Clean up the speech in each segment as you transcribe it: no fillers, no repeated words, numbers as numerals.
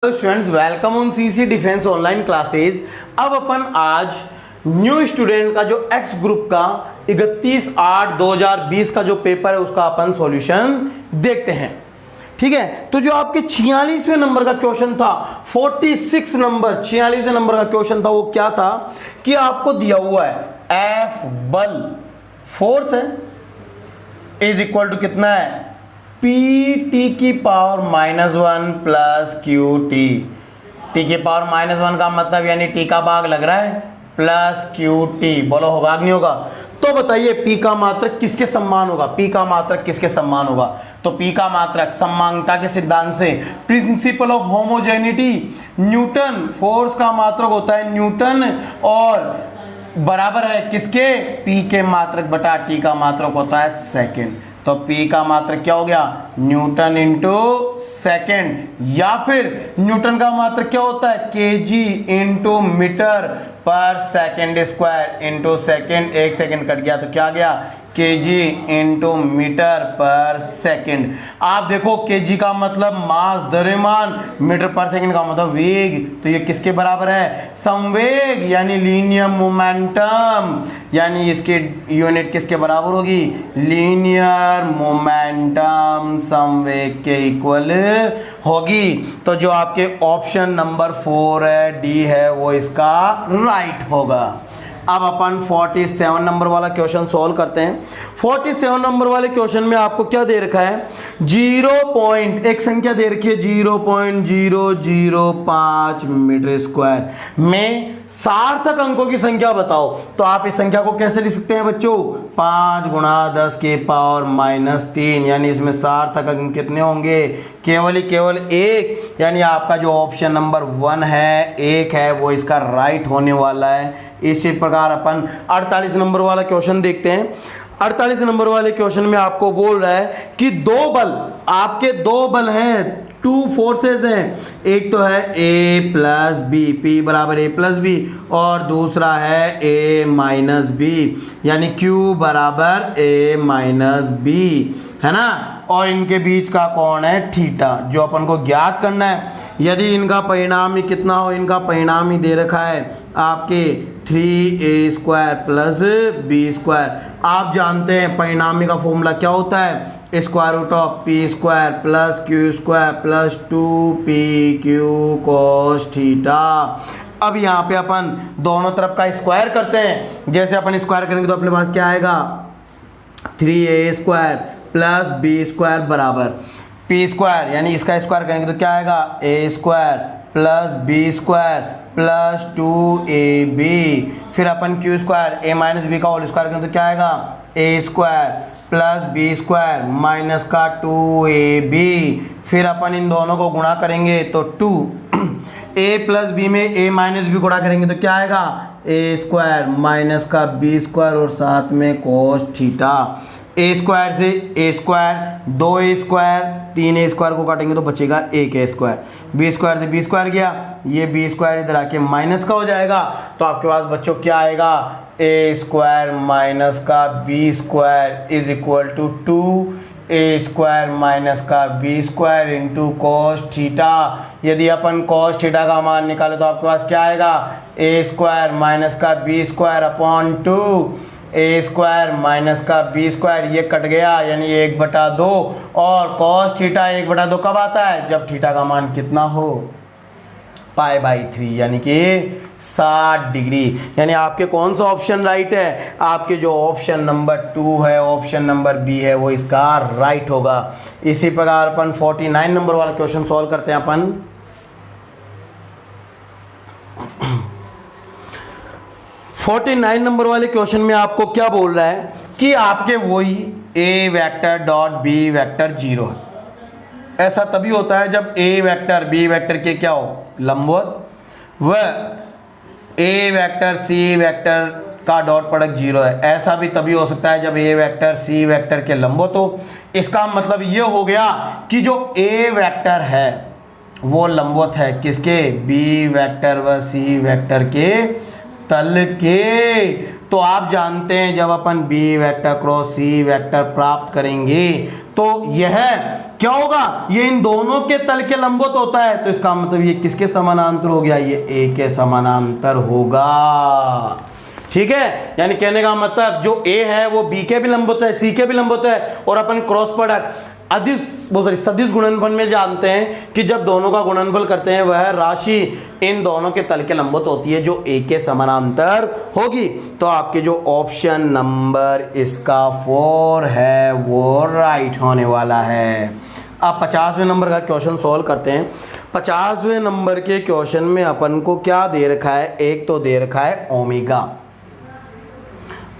Hello students, welcome on CC defence online classes. अब अपन आज new student का जो एक्स ग्रुप का 31/8/2020 का जो पेपर है उसका अपन सॉल्यूशन देखते हैं। ठीक है, तो जो आपके 46वें नंबर का क्वेश्चन था, 46 नंबर 46वें नंबर का क्वेश्चन था, वो क्या था कि आपको दिया हुआ है एफ बल फोर्स है इज इक्वल टू कितना है पी टी की power -1 plus Q T. T की पावर -1 का मतलब यानी टी का भाग लग रहा है प्लस क्यू टी। बोलो होगा कि नहीं होगा? तो बताइए पी का मात्रक किसके समान होगा? पी का मात्रक किसके समान होगा? तो पी का मात्रक समानता के सिद्धांत से, principle of homogeneity, Newton, force का मात्रक होता है न्यूटन और बराबर है किसके? पी के मात्रक बटा टी का मात्रक होता है सेकेंड। तो P का मात्रक क्या हो गया? न्यूटन इंटू सेकेंड, या फिर न्यूटन का मात्रक क्या होता है? केजी इंटू मीटर पर सेकेंड स्क्वायर इंटू सेकेंड, एक सेकेंड कट गया तो क्या आ गया? केजी इंटू मीटर पर सेकेंड। आप देखो केजी का मतलब मास द्रव्यमान, मीटर पर सेकेंड का मतलब वेग, तो ये किसके बराबर है? संवेग यानी लीनियर मोमेंटम, यानी इसके यूनिट किसके बराबर होगी? लीनियर मोमेंटम संवेग के इक्वल होगी। तो जो आपके ऑप्शन नंबर 4 है, डी है, वो इसका राइट होगा। अब अपन 47 नंबर वाला क्वेश्चन सॉल्व करते हैं। 47 नंबर वाले क्वेश्चन में आपको क्या दे रखा है? एक संख्या दे रखी है 0.005 मीटर स्क्वायर में सार्थक अंकों की संख्या बताओ। तो आप इस संख्या को कैसे लिख सकते हैं बच्चों? 5 × 10 की पावर -3, यानी इसमें सार्थक अंक कितने होंगे? केवल एक, यानी आपका जो ऑप्शन नंबर 1 है, एक है, वो इसका राइट होने वाला है। इसी प्रकार अपन 48 नंबर वाला क्वेश्चन देखते हैं। 48 नंबर वाले क्वेश्चन में आपको बोल रहा है कि आपके दो बल हैं, 2 फोर्सेस हैं। एक तो है A + B, P = A + B, और दूसरा है A - B, यानी Q = A - B, है ना। और इनके बीच का कोण है थीटा, जो अपन को ज्ञात करना है। यदि इनका परिणाम ही कितना हो, इनका परिणाम ही दे रखा है आपके 3A² + B²। आप जानते हैं परिणामी का फॉर्मूला क्या होता है? √P² + Q² + 2PQ cos theta. अब यहाँ पे अपन दोनों तरफ का स्क्वायर करते हैं। जैसे अपन स्क्वायर करेंगे तो अपने पास क्या आएगा? 3A² + B² बराबर P², यानी इसका स्क्वायर करेंगे तो क्या आएगा? A² + B² + 2AB। फिर अपन Q² A - B का होल स्क्वायर करेंगे तो क्या आएगा? A² + B² - का 2AB। फिर अपन इन दोनों को गुणा करेंगे तो 2 A + B में A - B गुणा करेंगे तो क्या आएगा? A² - का B² और साथ में cos थीटा। A² से A², 2A², 3A² को काटेंगे तो बचेगा 1A²। B² से B² गया, ये B² इधर आके माइनस का हो जाएगा। तो आपके पास बच्चों क्या आएगा? A² - का B² is equal to 2A² - का B² इंटू cos थीटा। यदि अपन cos थीटा का मान निकाले तो आपके पास क्या आएगा? A² - का B² अपॉन 2 A² - का B², ये कट गया, यानी 1/2। और cos थीटा 1/2 कब आता है? जब थीटा का मान कितना हो? π/3, यानी कि 60 डिग्री। यानी आपके कौन सा ऑप्शन राइट है? आपके जो ऑप्शन नंबर 2 है, ऑप्शन नंबर बी है, वो इसका राइट होगा। इसी प्रकार अपन 49 नंबर वाला क्वेश्चन सॉल्व करते हैं अपन। 49 नंबर वाले क्वेश्चन में आपको क्या बोल रहा है कि आपके वही A vector dot B vector 0 है। ऐसा तभी होता है जब A वेक्टर B वेक्टर के क्या हो? लंबवत, व A वेक्टर C वेक्टर का डॉट प्रोडक्ट 0 है। ऐसा भी तभी हो सकता है जब A वेक्टर C वेक्टर के लंबवत हो। इसका मतलब ये हो गया कि जो A वेक्टर है वो लंबवत है किसके? B वेक्टर व C वेक्टर के तल के। तो आप जानते हैं जब अपन B vector cross C vector प्राप्त करेंगे तो यह क्या होगा, ये इन दोनों के तल के लंबवत होता है, तो इसका मतलब ये किसके समानांतर हो गया, ये ए के समानांतर होगा। ठीक है, यानी कहने का मतलब जो ए है वो बी के भी लंबवत है, सी के भी लंबवत है, और अपन क्रॉस प्रोडक्ट सदिश गुणनफल में जानते हैं कि जब दोनों का गुणनफल करते हैं वह राशि इन दोनों के तल के लंबवत होती है जो ए के समानांतर होगी। तो आपके जो ऑप्शन नंबर इसका 4 है वो राइट होने वाला है। अब 50वें नंबर का क्वेश्चन सॉल्व करते हैं। 50वें नंबर के क्वेश्चन में अपन को क्या दे रखा है, एक तो दे रखा है ओमेगा।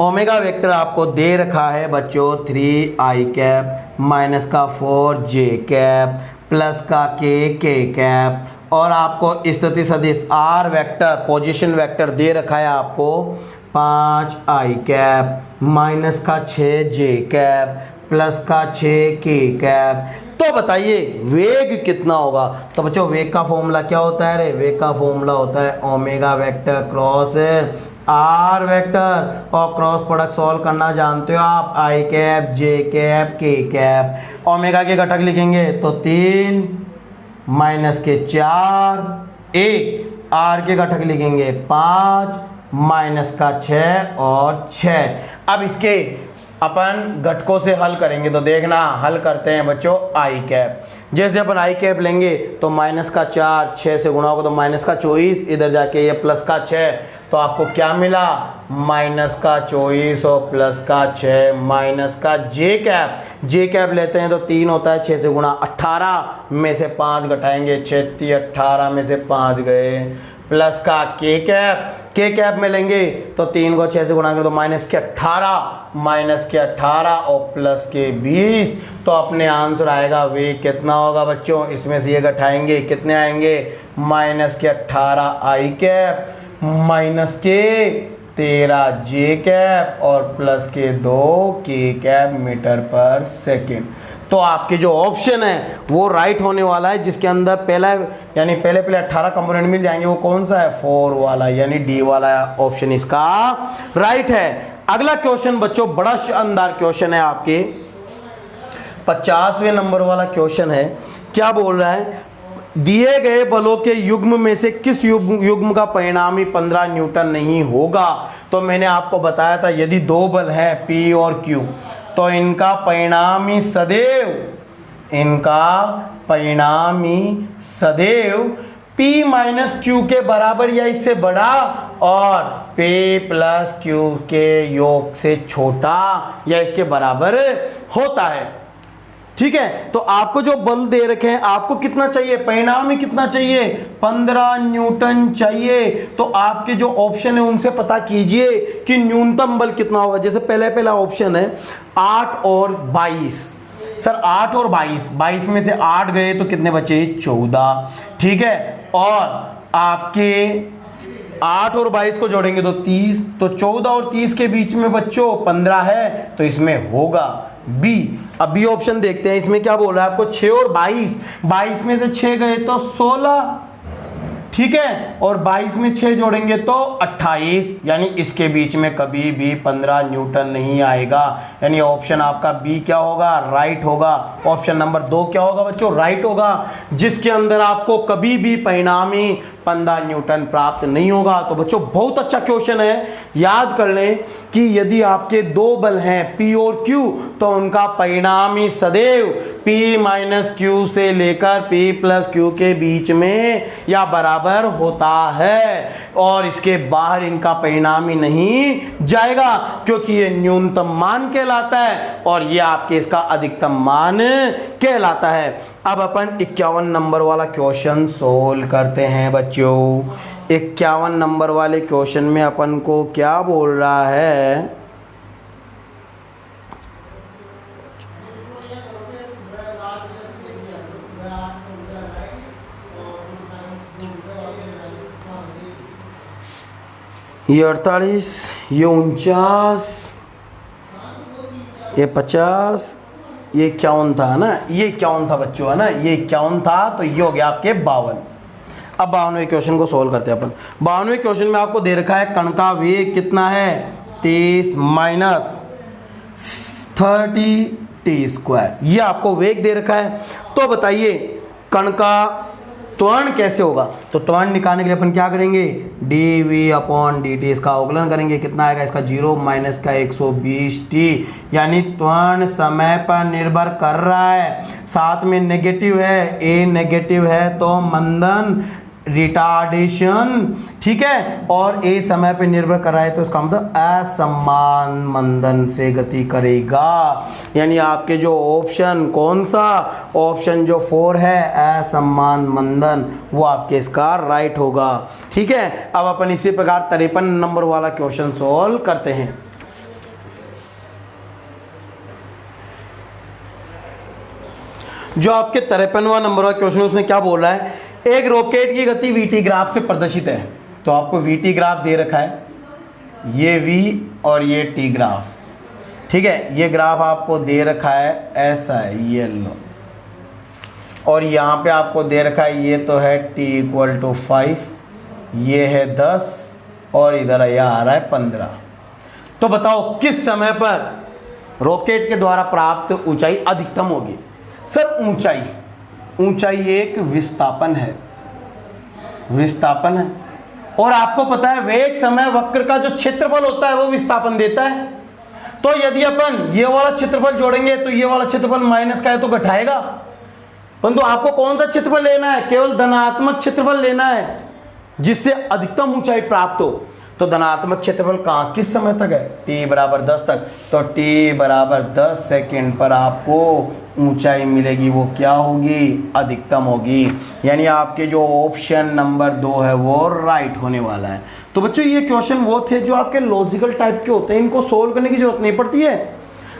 ओमेगा वेक्टर आपको दे रखा है बच्चों 3i कैप माइनस का 4j कैप प्लस का k कैप, और आपको स्थिति सदिश r वेक्टर पोजीशन वेक्टर दे रखा है आपको 5i कैप माइनस का 6j कैप प्लस का 6k कैप। तो बताइए वेग कितना होगा। तो बच्चों वेग का फॉर्मूला क्या होता है, रे वेग का फॉर्मूला होता है omega vector cross r vector, और क्रॉस प्रोडक्ट सॉल्व करना जानते हो आप, i cap j cap k cap. Omega के घटक लिखेंगे तो 3 माइनस के 4 1, आर के घटक लिखेंगे 5 माइनस का 6 और 6। अब इसके अपन घटकों से हल करेंगे तो देखना हल करते हैं बच्चों आई कैप। जैसे अपन आई कैप लेंगे तो माइनस का 4 6 से गुणा होगा तो माइनस का 24, इधर जाके ये प्लस का 6, तो आपको क्या मिला माइनस का 24 और प्लस का 6 माइनस का जे कैप लेते हैं तो 3 होता है, 6 से गुणा 18 में से 5 घटाएंगे 6 18 में से 5 गए, प्लस का के कैप में लेंगे तो 3 को 6 से गुणा करें तो माइनस के 18 और प्लस के 20। तो अपने आंसर आएगा वे कितना होगा बच्चों, इसमें से ये घटाएंगे कितने आएंगे माइनस के 18 आई कैप माइनस के 13 जे कैप और प्लस के 2 के कैप मीटर पर सेकेंड। तो आपके जो ऑप्शन है वो राइट होने वाला है, जिसके अंदर पहला यानी पहले 18 कंपोनेंट मिल जाएंगे, वो कौन सा है 4 वाला, यानी डी वाला ऑप्शन इसका राइट है। अगला क्वेश्चन बच्चों बड़ा शानदार क्वेश्चन है, आपके 50वें नंबर वाला क्वेश्चन है। क्या बोल रहा है, दिए गए बलों के युग्म में से किस युग्म का परिणामी 15 न्यूटन नहीं होगा। तो मैंने आपको बताया था यदि दो बल हैं P और Q तो इनका परिणामी सदैव P माइनस Q के बराबर या इससे बड़ा और P प्लस Q के योग से छोटा या इसके बराबर होता है। ठीक है, तो आपको जो बल दे रखे हैं आपको कितना चाहिए, परिणामी कितना चाहिए 15 न्यूटन चाहिए। तो आपके जो ऑप्शन है उनसे पता कीजिए कि न्यूनतम बल कितना होगा। जैसे पहला ऑप्शन है 8 और 22, सर 8 और 22 में से 8 गए तो कितने बचे 14। ठीक है, और आपके 8 और 22 को जोड़ेंगे तो 30, तो 14 और 30 के बीच में बच्चों 15 है तो इसमें होगा बी। अब बी ऑप्शन देखते हैं, इसमें क्या बोल रहा है आपको 6 और 22 में से 6 गए तो 16, ठीक है, और 22 में 6 जोड़ेंगे तो 28, यानी इसके बीच में कभी भी 15 न्यूटन नहीं आएगा, यानी ऑप्शन आपका बी क्या होगा राइट होगा। ऑप्शन नंबर 2 क्या होगा बच्चों राइट होगा, जिसके अंदर आपको कभी भी परिणामी 15 न्यूटन प्राप्त नहीं होगा। तो बच्चों बहुत अच्छा क्वेश्चन है, याद कर लें कि यदि आपके दो बल हैं P और Q तो उनका परिणामी सदैव P माइनस Q से लेकर P प्लस Q के बीच में या बराबर होता है, और इसके बाहर इनका परिणामी नहीं जाएगा क्योंकि ये न्यूनतम मान कहलाता है और ये आपके इसका अधिकतम मान कहलाता है। अब अपन 51 नंबर वाला क्वेश्चन सोल्व करते हैं बच्चों। 51 नंबर वाले क्वेश्चन में अपन को क्या बोल रहा है, ये 48, ये 49, ये 50, ये 51 था ना, ये 51 था बच्चों है ना, ये 51 था तो ये हो गया आपके 52। अब 52वें क्वेश्चन को सोल्व करते हैं अपन। 52वें क्वेश्चन में आपको दे रखा है कण का वेग कितना है 23 माइनस 30 टी स्क्वायर। ये आपको वेग दे रखा है। तो बताइए कण का त्वरण कैसे होगा? तो त्वरण निकालने के लिए अपन क्या करेंगे, d v upon d t, इसका अवकलन करेंगे। कितना आएगा इसका 0 माइनस का 120 टी, यानी त्वरण समय पर निर्भर कर रहा है, साथ में नेगेटिव है, ए नेगेटिव है तो मंदन रिटार्डेशन, ठीक है, और ए समय पे निर्भर कर रहा है तो इसका मतलब असमान मंदन से गति करेगा। यानी आपके जो ऑप्शन कौन सा, ऑप्शन जो 4 है असमान मंदन, वो आपके इसका राइट होगा। ठीक है, अब अपन इसी प्रकार 53 नंबर वाला क्वेश्चन सॉल्व करते हैं। जो आपके 53वां नंबर वाला क्वेश्चन उसमें क्या बोल रहा है, एक रॉकेट की गति वीटी ग्राफ से प्रदर्शित है। तो आपको वीटी ग्राफ दे रखा है, ये वी और ये टी ग्राफ, ठीक है, ये ग्राफ आपको दे रखा है ऐसा है, ये लो, और यहाँ पे आपको दे रखा है ये तो है t = 5, ये है 10 और इधर यह आ रहा है 15। तो बताओ किस समय पर रॉकेट के द्वारा प्राप्त ऊंचाई अधिकतम होगी? सर ऊंचाई एक विस्थापन है, और आपको पता है वेग समय वक्र का जो क्षेत्रफल होता है वो विस्थापन देता है। तो यदि अपन ये वाला क्षेत्रफल जोड़ेंगे तो ये वाला क्षेत्रफल माइनस का है तो घटाएगा, परंतु आपको कौन सा क्षेत्रफल लेना है, केवल धनात्मक क्षेत्रफल लेना है जिससे अधिकतम ऊंचाई प्राप्त हो। तो धनात्मक क्षेत्रफल कहाँ किस समय तक है, t = 10 तक। तो t = 10 सेकेंड पर आपको ऊंचाई मिलेगी, वो क्या होगी, अधिकतम होगी। यानी आपके जो ऑप्शन नंबर 2 है वो राइट होने वाला है। तो बच्चों ये क्वेश्चन वो थे जो आपके लॉजिकल टाइप के होते हैं, इनको सोल्व करने की जरूरत नहीं पड़ती है,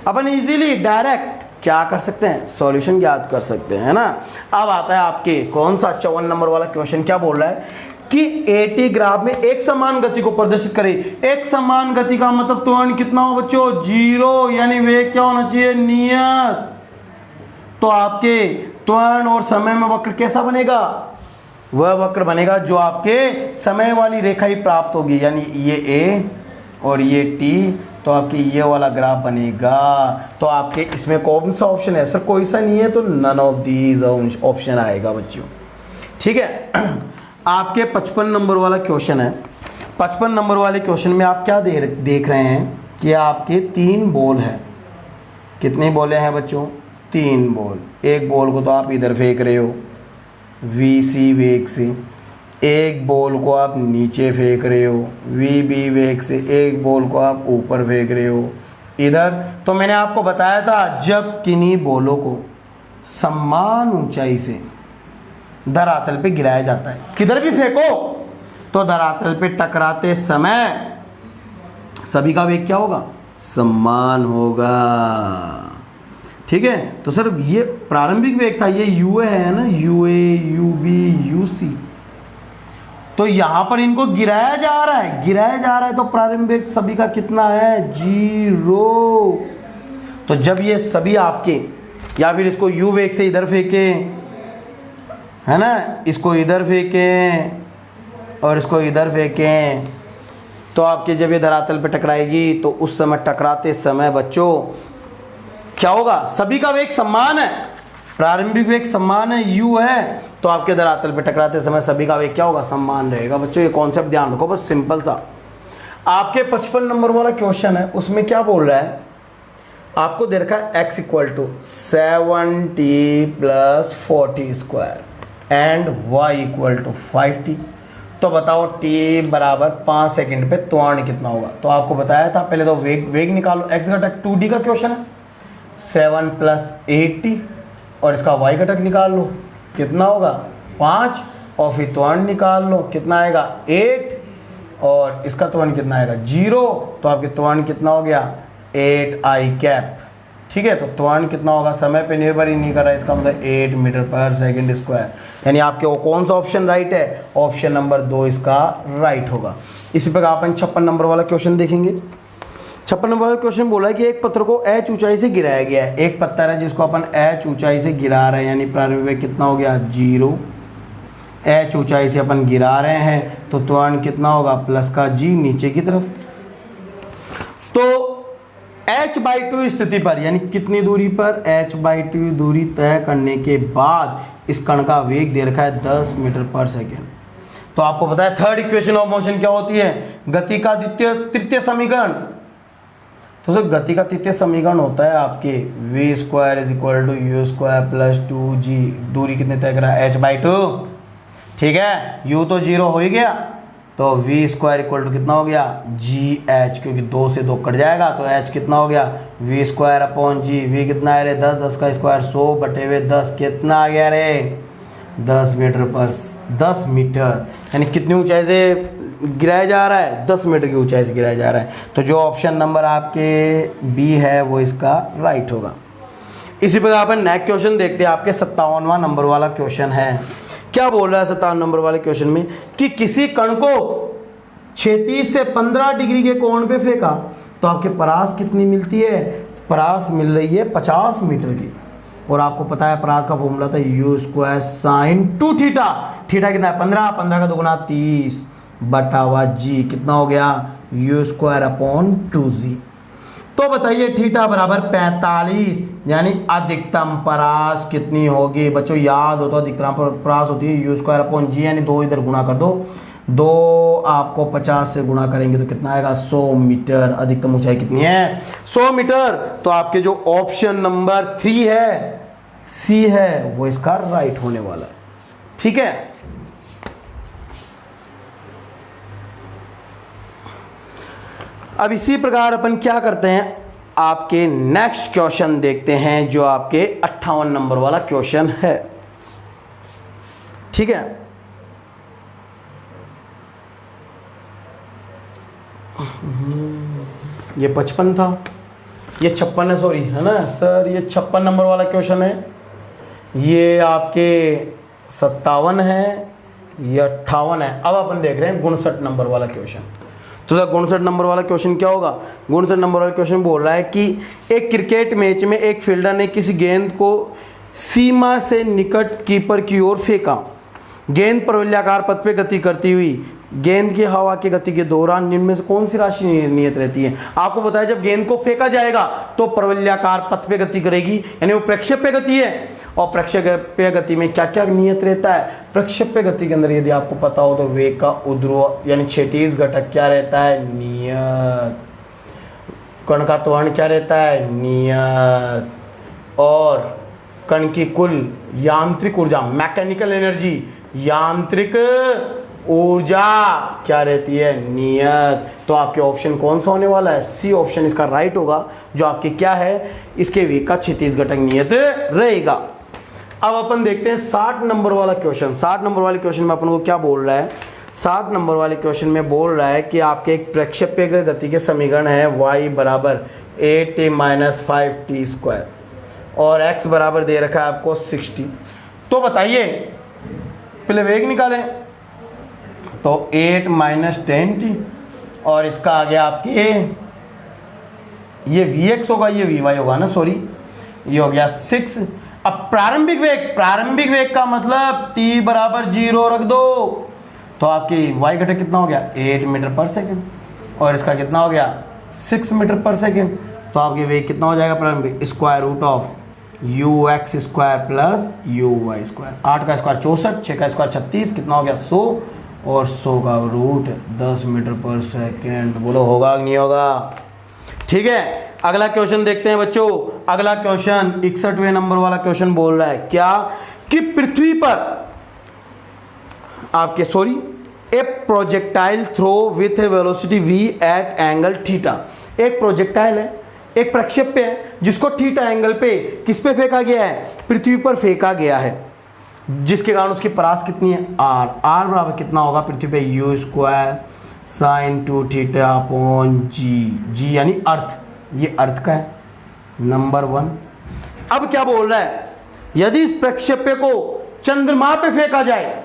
अपन इजीली डायरेक्ट क्या कर सकते हैं, सॉल्यूशन ज्ञात कर सकते हैं, है ना। अब आता है आपके कौन सा 54 नंबर वाला क्वेश्चन, क्या बोल रहा है कि एटी ग्राफ में एक समान गति को प्रदर्शित करे। एक समान गति का मतलब त्वरण कितना हो बच्चों, 0, यानी वेग क्या होना चाहिए, नियत। तो आपके त्वरण और समय में वक्र कैसा बनेगा, वह वक्र बनेगा जो आपके समय वाली रेखा ही प्राप्त होगी, यानी ये ए और ये टी, तो आपकी ये वाला ग्राफ बनेगा। तो आपके इसमें कौन सा ऑप्शन है, सर कोई सा नहीं है, तो नन ऑफ दीज ऑप्शन आएगा बच्चों। ठीक है, आपके 55 नंबर वाला क्वेश्चन है। 55 नंबर वाले क्वेश्चन में आप क्या देख रहे हैं कि आपके 3 बॉल है। कितने बॉलें हैं बच्चों, 3 बॉल। एक बॉल को तो आप इधर फेंक रहे हो VC वेग से, एक बॉल को आप नीचे फेंक रहे हो VB वेग से, एक बॉल को आप ऊपर फेंक रहे हो इधर। तो मैंने आपको बताया था जब किन्हीं बॉलों को समान ऊंचाई से धरातल पे गिराया जाता है, किधर भी फेंको तो धरातल पे टकराते समय सभी का वेग क्या होगा, समान होगा। ठीक है, तो सर ये प्रारंभिक वेग था, ये UA है ना, UA UB UC, तो यहां पर इनको गिराया जा रहा है, तो प्रारंभिक वेग सभी का कितना है, 0। तो जब ये सभी आपके, या फिर इसको U वेग से इधर फेंकें, है ना, इसको इधर फेंकें और इसको इधर फेंकें, तो आपके जब ये धरातल पे टकराएगी तो उस समय टकराते समय बच्चों क्या होगा, सभी का वेग समान है, प्रारंभिक वेग समान है, U है, तो आपके धरातल पे टकराते समय सभी का वेग क्या होगा, समान रहेगा। बच्चों ये कॉन्सेप्ट ध्यान रखो, बस सिंपल सा। आपके 55 नंबर वाला क्वेश्चन है, उसमें क्या बोल रहा है, आपको दे रखा है x = 7t + 40² and y = 5t। तो बताओ t = 5 सेकेंड पे त्वरण कितना होगा। तो आपको बताया था पहले तो वेग निकालो, x घटक 2d का क्वेश्चन है, 7 + 8t, और इसका y घटक निकाल लो कितना होगा 5, और फिर त्वरण निकाल लो कितना आएगा 8, और इसका त्वरण कितना आएगा 0। तो आपके त्वरण कितना हो गया 8i। ठीक है, तो त्वरण कितना होगा, समय पे निर्भर ही नहीं कर रहा है, इसका मतलब 8 मीटर/सेकंड स्क्वायर। यानी आपके वो कौन सा ऑप्शन राइट है, ऑप्शन नंबर 2 इसका राइट होगा। इसी प्रकार अपन 56 नंबर वाला क्वेश्चन देखेंगे। 56 नंबर वाला क्वेश्चन बोला है कि एक पत्थर को h ऊंचाई से गिराया गया है। एक पत्थर है जिसको अपन h ऊंचाई से गिरा रहे हैं, यानी प्रारंभिक वेग कितना हो गया 0, h ऊंचाई से अपन गिरा रहे हैं, तो त्वरण कितना होगा +g नीचे की तरफ। तो h h/2 स्थिति पर, यानी कितनी दूरी पर, h/2 दूरी तय करने के बाद इस कण का वेग दे रखा है 10 मीटर पर सेकेंड। तो आपको पता है थर्ड इक्वेशन ऑफ मोशन क्या होती है, गति का तृतीय समीकरण। तो सर गति का तृतीय समीकरण होता है आपके v² = u² + 2g, दूरी कितने तय करा, h/2। ठीक है, u तो 0 हो ही गया, तो v² = कितना हो गया, gh, क्योंकि 2 से 2 कट जाएगा, तो h कितना हो गया, v²/g। v कितना है रे, 10, 10 का स्क्वायर 100/10, कितना आ गया रे, 10 मीटर, यानी कितनी ऊंचाई से गिराया जा रहा है, 10 मीटर की ऊंचाई से गिराया जा रहा है। तो जो ऑप्शन नंबर आपके बी है वो इसका राइट होगा। इसी प्रकार अपन नेक्स्ट क्वेश्चन देखते हैं, आपके 57वां नंबर वाला क्वेश्चन है। क्या बोल रहा है 57 नंबर वाले क्वेश्चन में कि किसी कण को क्षैतिज से 15 डिग्री के कोण पे फेंका तो आपके परास कितनी मिलती है, परास मिल रही है 50 मीटर की। और आपको पता है परास का फॉर्मूला था u² sin 2θ। थीटा कितना है 15, 15 का दुगुना 30 बटा हुआ g, कितना हो गया u²/2g। तो बताइए थीटा बराबर 45, यानी अधिकतम परास कितनी होगी। बच्चों याद हो तो अधिकतम परास होती है u²/g, यानी 2 इधर गुणा कर दो, 2 आपको 50 से गुणा करेंगे तो कितना आएगा 100 मीटर। अधिकतम ऊंचाई कितनी है 100 मीटर। तो आपके जो ऑप्शन नंबर 3 है, सी है, वो इसका राइट होने वाला है। ठीक है, अब इसी प्रकार अपन क्या करते हैं, आपके नेक्स्ट क्वेश्चन देखते हैं जो आपके 58 नंबर वाला क्वेश्चन है। ठीक है, ये 55 था, ये 56 है, सॉरी है ना सर, ये 56 नंबर वाला क्वेश्चन है, ये आपके 57 है, ये 58 है। अब अपन देख रहे हैं 59 नंबर वाला क्वेश्चन। तो सर 59 नंबर वाला क्वेश्चन क्या होगा, 59 नंबर वाला क्वेश्चन बोल रहा है कि एक क्रिकेट मैच में एक फील्डर ने किसी गेंद को सीमा से निकट कीपर की ओर फेंका। गेंद प्रवलयाकार पथ पे गति करती हुई गेंद की हवा की गति के दौरान निम्न में से कौन सी राशि नियत रहती है। आपको बताया जब गेंद को फेंका जाएगा तो प्रवलयाकार पथ पे गति करेगी, यानी वो प्रक्षेप्य गति है। और प्रक्षेप्य गति में क्या क्या नियत रहता है, प्रक्षेप्य गति के अंदर यदि आपको पता हो तो वेग का उध्रुव यानी क्षैतिज घटक क्या रहता है, नियत। कण का त्वरण क्या रहता है, नियत। और कण की कुल यांत्रिक ऊर्जा, मैकेनिकल एनर्जी, यांत्रिक ऊर्जा क्या रहती है, नियत। तो आपके ऑप्शन कौन सा होने वाला है, सी ऑप्शन इसका राइट होगा, जो आपके क्या है, इसके वेग का क्षैतिज घटक नियत रहेगा। अब अपन देखते हैं 60 नंबर वाला क्वेश्चन। 60 नंबर वाले क्वेश्चन में अपन को क्या बोल रहा है, 60 नंबर वाले क्वेश्चन में बोल रहा है कि आपके एक प्रक्षेप्य गति के समीकरण है y बराबर 8t - 5t² और x बराबर दे रखा है आपको 60। तो बताइए पहले वेग निकालें, तो 8 - 10t और इसका आ गया आपके ये vx होगा, ये vy होगा ना, सॉरी ये हो गया 6। अब प्रारंभिक वेग का मतलब t बराबर 0 रख दो, तो आपकी y घटक कितना हो गया 8 मीटर पर सेकेंड और इसका कितना हो गया 6 मीटर पर सेकेंड। तो आपके वेग कितना हो जाएगा प्रारंभिक, square root of ux² plus uy²। 8 का स्क्वायर 64, 6 का स्क्वायर 36, कितना हो गया 100 और 100 का रूट 10 मीटर पर सेकेंड। बोलो होगा कि नहीं होगा। ठीक है, अगला क्वेश्चन देखते हैं बच्चों। अगला क्वेश्चन 61वें नंबर वाला क्वेश्चन बोल रहा है क्या कि पृथ्वी पर आपके a projectile throw with a velocity v at angle theta. एक प्रोजेक्टाइल है, एक प्रक्षेप्य है जिसको थीटा एंगल पे किस पे फेंका गया है, पृथ्वी पर फेंका गया है, जिसके कारण उसकी परास कितनी है r। r बराबर कितना होगा पृथ्वी पे u² sin 2θ/g। g यानी अर्थ, ये अर्थ का है नंबर 1। अब क्या बोल रहा है, यदि इस प्रक्षेप्य को चंद्रमा पे फेंका जाए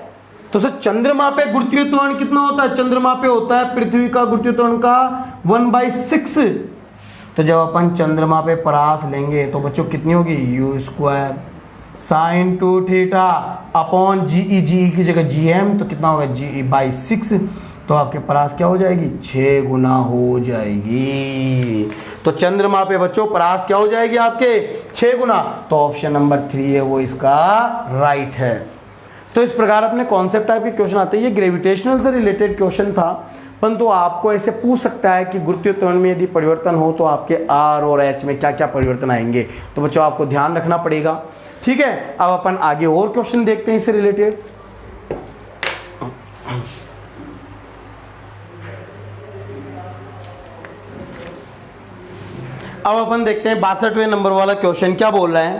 तो सर चंद्रमा पे गुरुत्वीय त्वरण कितना होता है, चंद्रमा पे होता है पृथ्वी का गुरुत्वीय त्वरण का 1/6। तो जब अपन चंद्रमा पे परास लेंगे तो बच्चों कितनी होगी u² sin 2θ/ge। जी की जगह gm, तो कितना होगा ge/6। तो आपके परास क्या हो जाएगी 6 गुना हो जाएगी। तो चंद्रमा पे बच्चों परास क्या हो जाएगी आपके 6 गुना, तो ऑप्शन नंबर 3 है वो इसका राइट है। तो इस प्रकार अपने कॉन्सेप्ट टाइप के क्वेश्चन आते हैं। ये ग्रेविटेशनल से रिलेटेड क्वेश्चन था, परंतु आपको ऐसे पूछ सकता है कि गुरुत्वीय त्वरण में यदि परिवर्तन हो तो आपके आर और एच में क्या क्या परिवर्तन आएंगे, तो बच्चों आपको ध्यान रखना पड़ेगा। ठीक है, अब अपन आगे और क्वेश्चन देखते हैं इससे रिलेटेड। अब अपन देखते हैं 62वें नंबर वाला क्वेश्चन क्या बोल रहा है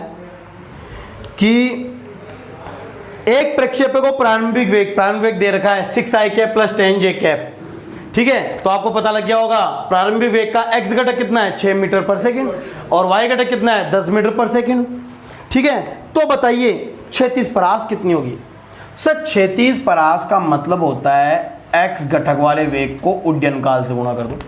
कि एक प्रक्षेपक को प्रारंभिक वेग दे रखा है 6i cap plus 10j cap. ठीक है, तो आपको पता लग गया होगा प्रारंभिक वेग का x घटक कितना है 6 मीटर पर सेकंड और y घटक कितना है 10 मीटर पर सेकंड। ठीक है, तो बताइए क्षैतिज परास कितनी होगी। सर क्षैतिज परास का मतलब होता है x घटक वाले वेग को उड्डयन काल से गुणा कर दो।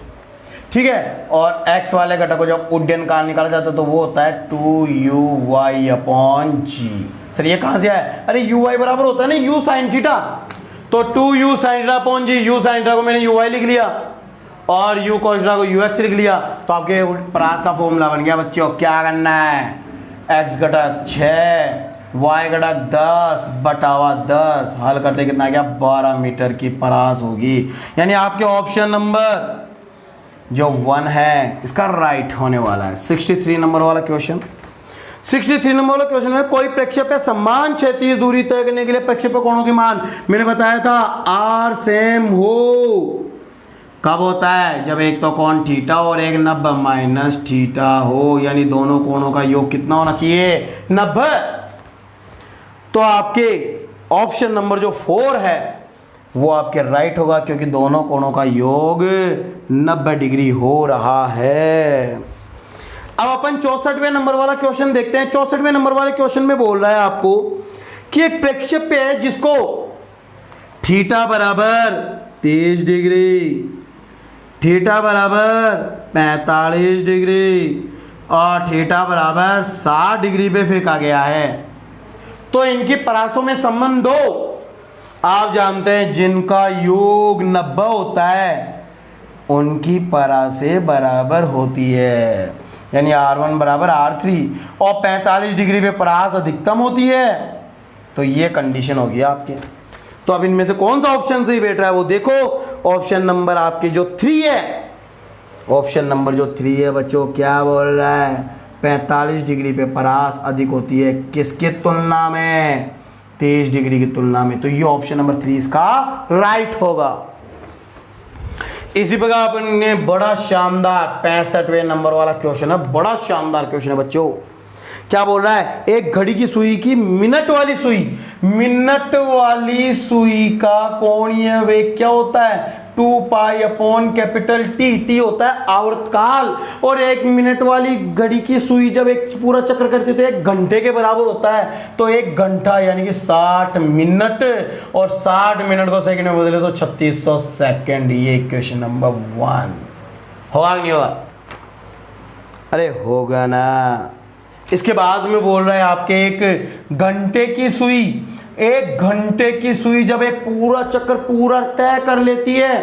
ठीक है, और x वाले घटक को जब उड्डयन काल निकाला जाता है तो वो होता है 2uy अपॉन g। सर ये कहां से आया, अरे uy बराबर होता है ना u sin थीटा, तो 2u sin theta upon g, u sin theta को मैंने uy लिख लिया और u cos थीटा को ux लिख लिया, तो आपके परास का फॉर्मूला बन गया बच्चों। क्या करना है, x घटक 6 y घटक 10 बटावा 10, हल करते कितना आ गया 12 मीटर की परास होगी। यानी आपके ऑप्शन नंबर जो 1 है इसका राइट होने वाला है। 63 नंबर वाला क्वेश्चन, 63 नंबर वाला क्वेश्चन है कोई प्रक्षेपक समान क्षैतिज दूरी तय करने के लिए प्रक्षेपक कोणों के मान मैंने बताया था आर सेम हो। कब होता है, जब एक तो कोण थीटा और एक 90 माइनस थीटा हो, यानी दोनों कोणों का योग कितना होना चाहिए 90। तो आपके ऑप्शन नंबर जो 4 है वो आपके राइट होगा, क्योंकि दोनों कोणों का योग 90 डिग्री हो रहा है। अब अपन 64वें नंबर वाला क्वेश्चन देखते हैं। 64वें नंबर वाले क्वेश्चन में बोल रहा है आपको कि एक प्रक्षेप है जिसको थीटा बराबर 23 डिग्री, थीटा बराबर 45 डिग्री और थीटा बराबर 60 डिग्री पे फेंका गया है। तो इनकी परासों में संबंध दो। आप जानते हैं जिनका योग 90 होता है उनकी परासें बराबर होती है, यानी R1 बराबर R3 और 45 डिग्री पे परास अधिकतम होती है। तो ये कंडीशन होगी आपके। तो अब इनमें से कौन सा ऑप्शन सही बैठ रहा है वो देखो। ऑप्शन नंबर आपके जो 3 है, ऑप्शन नंबर जो 3 है बच्चों क्या बोल रहा है 45 डिग्री पे परास अधिक होती है किसके तुलना में 23 डिग्री की तुलना में। तो ये ऑप्शन नंबर 3 इसका राइट होगा। इसी प्रकार अपन ने बड़ा शानदार 65वें नंबर वाला क्वेश्चन है, बड़ा शानदार क्वेश्चन है बच्चों। क्या बोल रहा है, एक घड़ी की सुई की मिनट वाली सुई का कोणीय वेग क्या होता है 2 पाई अपॉन कैपिटल टी होता है आवर्तकाल, और 1 मिनट वाली घड़ी की सुई जब एक पूरा चक्र करती है तो 1 घंटे के बराबर होता है। तो 1 घंटा यानी कि 60 मिनट, और 60 मिनट को सेकंड में बदले तो 3600 सेकंड। ये क्वेश्चन नंबर 1 होगा नहीं होगा, अरे होगा ना। इसके बाद में बोल रहा है आपके एक घंटे की सुई, 1 घंटे की सुई जब एक पूरा चक्कर पूरा तय कर लेती है,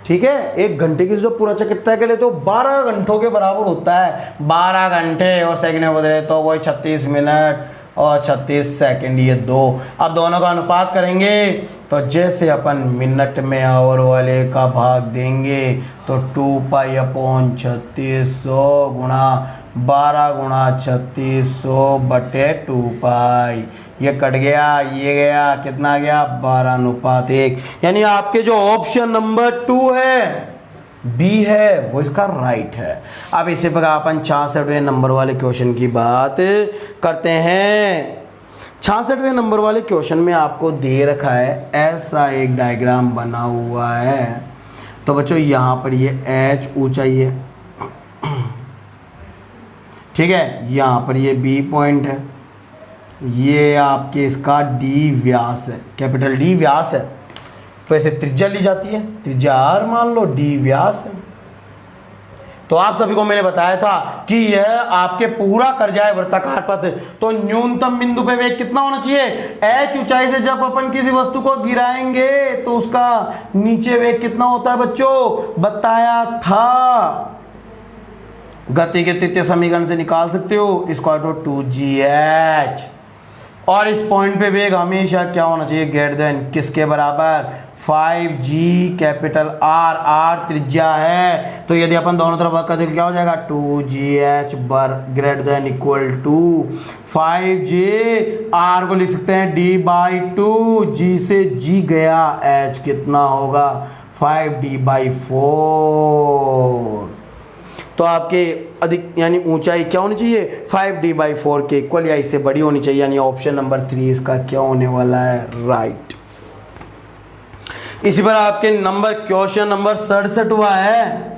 ठीक है 1 घंटे की जब पूरा चक्कर तय कर लेते तो 12 घंटों के बराबर होता है। 12 घंटे और सेकंड में बदले तो वही 36 मिनट और 36 सेकंड, ये 2। अब दोनों का अनुपात करेंगे तो जैसे अपन मिनट में आवर वाले का भाग देंगे तो 2 पाई अपॉन 3600 गुणा 12 गुणा 3600 बटे 2 पाई, ये कट गया, ये गया, कितना गया 12:1। यानी आपके जो ऑप्शन नंबर 2 है बी है वो इसका राइट है। अब इसी प्रकार अपन 66वें नंबर वाले क्वेश्चन की बात करते हैं। 66वें नंबर वाले क्वेश्चन में आपको दे रखा है ऐसा एक डायग्राम बना हुआ है। तो बच्चों यहाँ पर ये एच ऊंचाई है, ठीक है, यहाँ पर ये बी पॉइंट है, ये आपके इसका डी व्यास है, कैपिटल डी व्यास है। तो ऐसे त्रिज्या ली जाती है, त्रिज्या आर मान लो, डी व्यास है। तो आप सभी को मैंने बताया था कि यह आपके पूरा कर जाए वृत्ताकार पथ तो न्यूनतम बिंदु पे वेग कितना होना चाहिए, एच ऊंचाई से जब अपन किसी वस्तु को गिराएंगे तो उसका नीचे वेग कितना होता है बच्चों, बताया था गति के तृतीय समीकरण से निकाल सकते हो, स्क्वायर रूट 2gh। और इस पॉइंट पे वेग हमेशा क्या होना चाहिए, ग्रेटर देन किसके बराबर, 5g कैपिटल R, R त्रिज्या है, तो यदि अपन दोनों तरफ वर्क करते तो क्या हो जाएगा, 2gh बर greater than equal to 5j, R को लिख सकते हैं d/2, g से g गया, h कितना होगा 5d/4। तो आपके अधिक यानी ऊंचाई क्या होनी चाहिए, 5d/4 के इक्वल या इससे बड़ी होनी चाहिए, यानी ऑप्शन नंबर 3 इसका क्या होने वाला है, राइट। इसी पर आपके क्वेश्चन नंबर 67 हुआ है।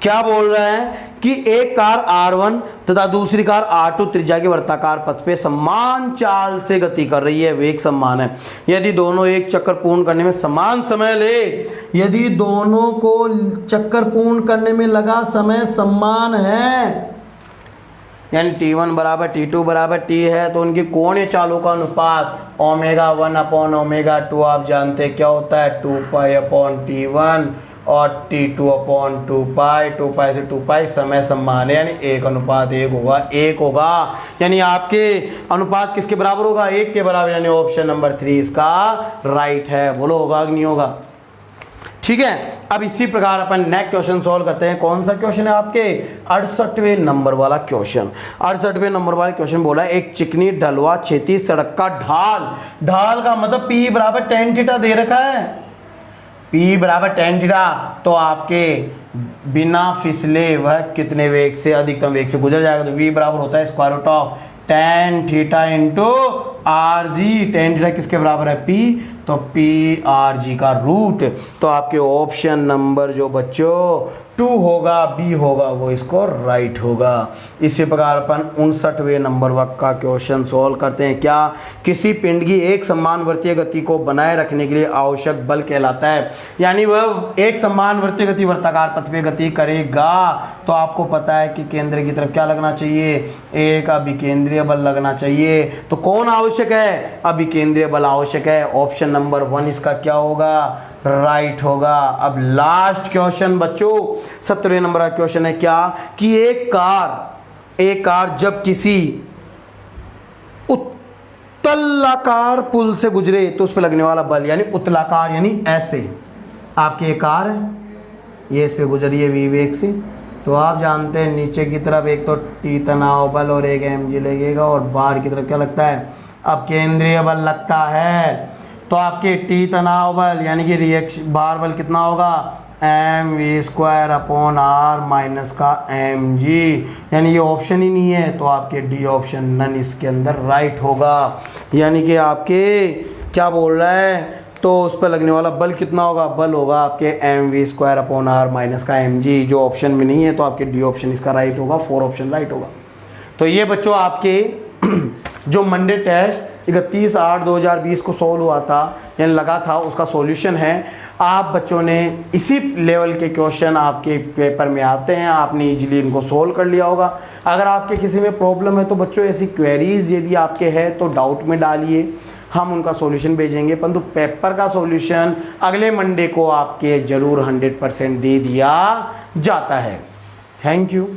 क्या बोल रहा है कि एक कार R1 तथा दूसरी कार R2 त्रिज्या के वृत्ताकार पथ पे समान चाल से गति कर रही है, वेग समान है। यदि दोनों एक चक्कर पूर्ण करने में समान समय ले, यदि दोनों को चक्कर पूर्ण करने में लगा समय समान है, यानी T1 बराबर T2 बराबर T है, तो उनकी कोणीय चालों का अनुपात ω1/ω2 आप जानते हैं क्या होता है, 2π/T1 और T2/2π, 2π से 2π समय समान है, यानी 1:1 होगा, 1 होगा, यानी आपके अनुपात किसके बराबर होगा, 1 के बराबर, यानी ऑप्शन नंबर 3 इसका राइट है। बोलो होगा कि नहीं होगा, ठीक है। अब इसी प्रकार अपन नेक्स्ट क्वेश्चन सॉल्व करते हैं। कौन सा क्वेश्चन है आपके, 68वें नंबर वाला क्वेश्चन। 68वें नंबर वाला क्वेश्चन बोला है, एक चिकनी ढलवा क्षैतिज सड़क का ढाल का मतलब P बराबर tan थीटा दे रखा है, P बराबर tan थीटा, तो आपके बिना फिसले वह कितने वेग से, अधिकतम वेग से गुजर जाएगा, तो V बराबर होता है square root of tan theta into RG। tan theta किसके बराबर है, P, तो P RG का रूट, तो आपके ऑप्शन नंबर जो बच्चों 2 होगा, B होगा, वो इसको राइट होगा। इसी प्रकार अपन 59वें नंबर का क्वेश्चन सॉल्व करते हैं। क्या किसी पिंड की एक समान वृत्तीय गति को बनाए रखने के लिए आवश्यक बल कहलाता है, यानी वह एक समान वृत्तीय गति वृत्ताकार पथ पे गति करेगा, तो आपको पता है कि केंद्र की तरफ क्या लगना चाहिए, एक अभिकेंद्रीय बल लगना चाहिए। तो कौन आवश्यक है, अभिकेंद्रीय बल आवश्यक है, ऑप्शन नंबर 1 इसका क्या होगा, राइट होगा। अब लास्ट क्वेश्चन बच्चों 70वें नंबर का क्वेश्चन है क्या, कि एक कार जब किसी उत्तलाकार पुल से गुजरे तो उस पर लगने वाला बल, यानी उत्तलाकार यानी ऐसे, आपकी एक कार है, ये इस पे गुजरी है v वेग से, तो आप जानते हैं नीचे की तरफ एक तो T तनाव बल और एक mg लगेगा, और बाहर की तरफ क्या लगता है, अब केंद्रीय बल लगता है। तो आपके T तनाव बल यानी कि रिएक्शन बार बल कितना होगा, mv²/r माइनस का mg, यानी ये ऑप्शन ही नहीं है, तो आपके डी ऑप्शन नन इसके अंदर राइट होगा। यानी कि आपके क्या बोल रहा है, तो उस पर लगने वाला बल कितना होगा, बल होगा आपके mv²/r माइनस का mg, जो ऑप्शन में नहीं है, तो आपके डी ऑप्शन इसका राइट होगा, 4 ऑप्शन राइट होगा। तो ये बच्चों आपके जो मंडे टेस्ट 31/8/2020 को सॉल्व हुआ था, यानी लगा था, उसका सॉल्यूशन है। आप बच्चों ने इसी लेवल के क्वेश्चन आपके पेपर में आते हैं, आपने इजीली इनको सोल्व कर लिया होगा। अगर आपके किसी में प्रॉब्लम है तो बच्चों ऐसी क्वेरीज यदि आपके है तो डाउट में डालिए, हम उनका सॉल्यूशन भेजेंगे, परंतु पेपर का सॉल्यूशन अगले मंडे को आपके ज़रूर 100% दे दिया जाता है। Thank you.